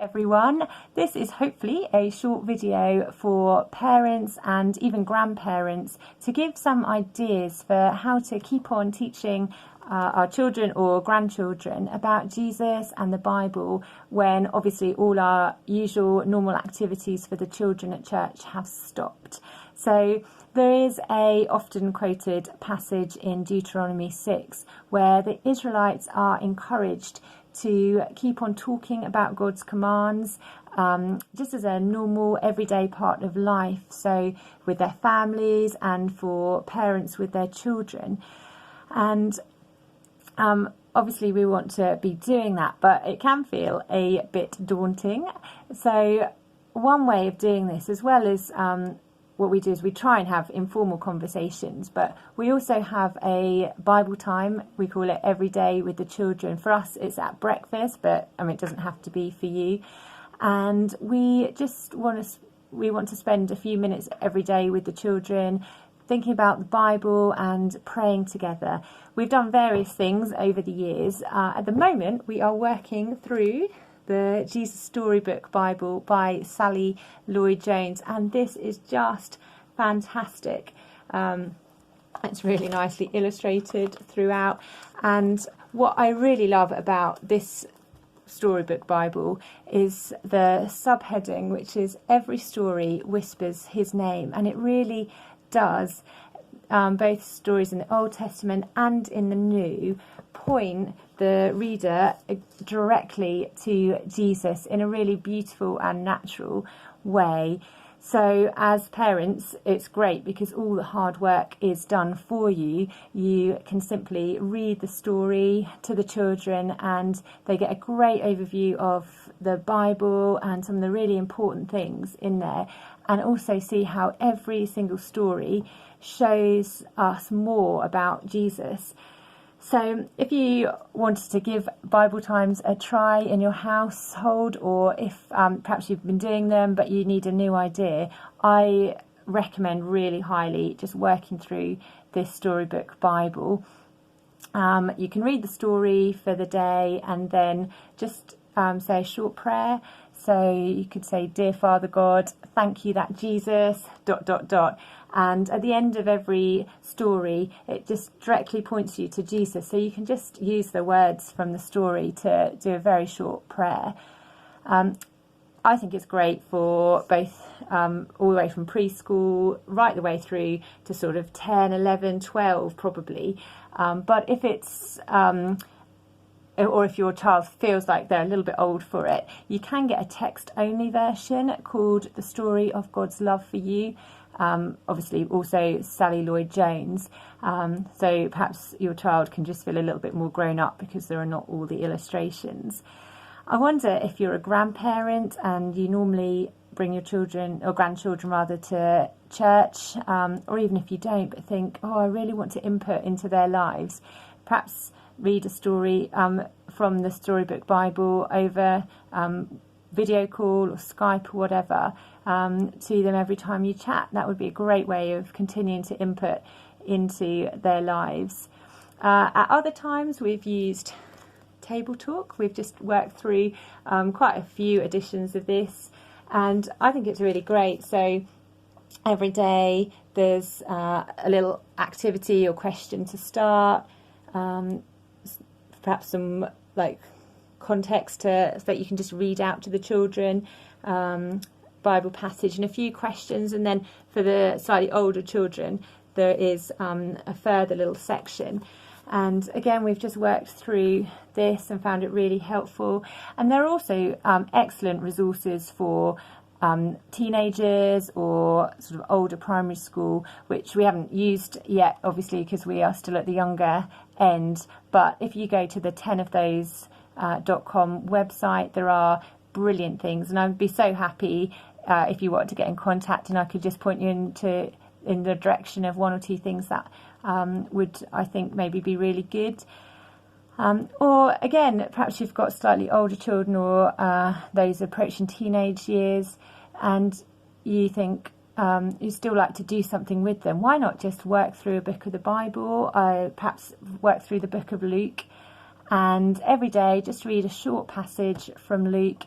Everyone, this is hopefully a short video for parents and even grandparents to give some ideas for how to keep on teaching our children or grandchildren about Jesus and the Bible when obviously all our usual normal activities for the children at church have stopped. So there is a often quoted passage in Deuteronomy 6 where the Israelites are encouraged to keep on talking about God's commands just as a normal everyday part of life, so with their families and for parents with their children. And obviously we want to be doing that, but it can feel a bit daunting. So one way of doing this, as well as what we do, is we try and have informal conversations, but we also have a Bible time. We call it Every Day with the Children. For us, it's at breakfast, but I mean, it doesn't have to be for you. And we just want to spend a few minutes every day with the children, thinking about the Bible and praying together. We've done various things over the years. At the moment, we are working through the Jesus Storybook Bible by Sally Lloyd-Jones, and this is just fantastic. It's really nicely illustrated throughout, and what I really love about this Storybook Bible is the subheading, which is "Every story whispers his name," and it really does. Both stories in the Old Testament and in the New point the reader directly to Jesus in a really beautiful and natural way. So as parents, it's great because all the hard work is done for you. You can simply read the story to the children and they get a great overview of the Bible and some of the really important things in there, and also see how every single story shows us more about Jesus. So if you wanted to give Bible times a try in your household, or if perhaps you've been doing them but you need a new idea, I recommend really highly just working through this Storybook Bible. You can read the story for the day and then just say a short prayer. So you could say, "Dear Father God, thank you that Jesus ... And at the end of every story, it just directly points you to Jesus. So you can just use the words from the story to do a very short prayer. I think it's great for both all the way from preschool right the way through to sort of 10, 11, 12 probably. But if it's or if your child feels like they're a little bit old for it, you can get a text-only version called The Story of God's Love for You. Obviously also Sally Lloyd-Jones. So perhaps your child can just feel a little bit more grown up because there are not all the illustrations. I wonder if you're a grandparent and you normally bring your children, or grandchildren rather, to church, or even if you don't, but think, oh, I really want to input into their lives. Perhaps read a story from the Storybook Bible over video call or Skype or whatever to them every time you chat. That would be a great way of continuing to input into their lives. At other times we've used Table Talk. We've just worked through quite a few editions of this, and I think it's really great. So every day there's a little activity or question to start, perhaps some like context that you can just read out to the children, Bible passage and a few questions, and then for the slightly older children there is a further little section. And again, we've just worked through this and found it really helpful. And there are also excellent resources for teenagers or sort of older primary school, which we haven't used yet, obviously, because we are still at the younger end. But if you go to the 10ofthose.com website, there are brilliant things, and I would be so happy if you wanted to get in contact and I could just point you in the direction of one or two things that would, I think, maybe be really good. Or again, perhaps you've got slightly older children or those approaching teenage years, and you think you still like to do something with them. Why not just work through a book of the Bible, perhaps work through the book of Luke, and every day just read a short passage from Luke.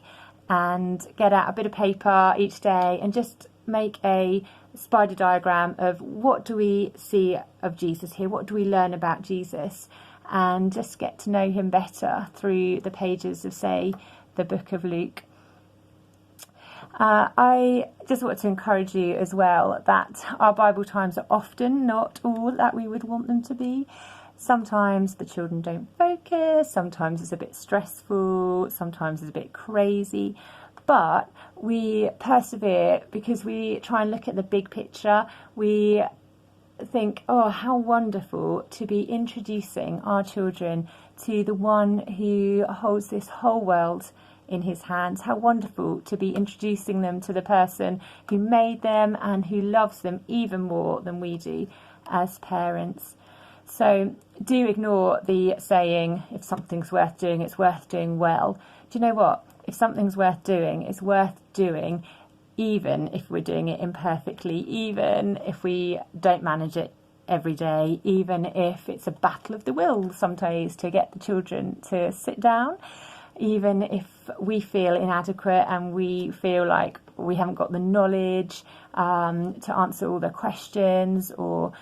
and get out a bit of paper each day and just make a spider diagram of what do we see of Jesus here, what do we learn about Jesus, and just get to know him better through the pages of, say, the book of Luke. I just want to encourage you as well that our Bible times are often not all that we would want them to be. Sometimes the children don't focus, sometimes it's a bit stressful, sometimes it's a bit crazy, but we persevere because we try and look at the big picture. We think, oh, how wonderful to be introducing our children to the one who holds this whole world in his hands. How wonderful to be introducing them to the person who made them and who loves them even more than we do as parents. So do ignore the saying, if something's worth doing, it's worth doing well. Do you know what? If something's worth doing, it's worth doing, even if we're doing it imperfectly, even if we don't manage it every day, even if it's a battle of the will some days to get the children to sit down, even if we feel inadequate and we feel like we haven't got the knowledge to answer all the questions, or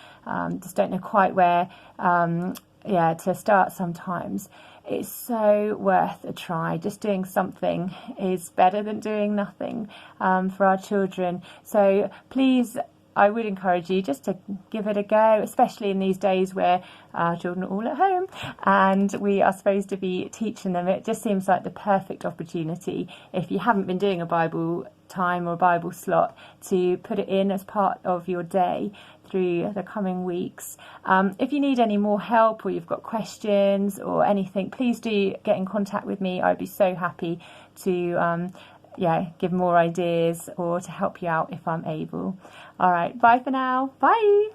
just don't know quite where to start sometimes. It's so worth a try. Just doing something is better than doing nothing for our children. So please, I would encourage you just to give it a go, especially in these days where our children are all at home and we are supposed to be teaching them. It just seems like the perfect opportunity, if you haven't been doing a Bible time or a Bible slot, to put it in as part of your day through the coming weeks. If you need any more help or you've got questions or anything, please do get in contact with me. I'd be so happy to give more ideas or to help you out if I'm able. All right, bye for now. Bye.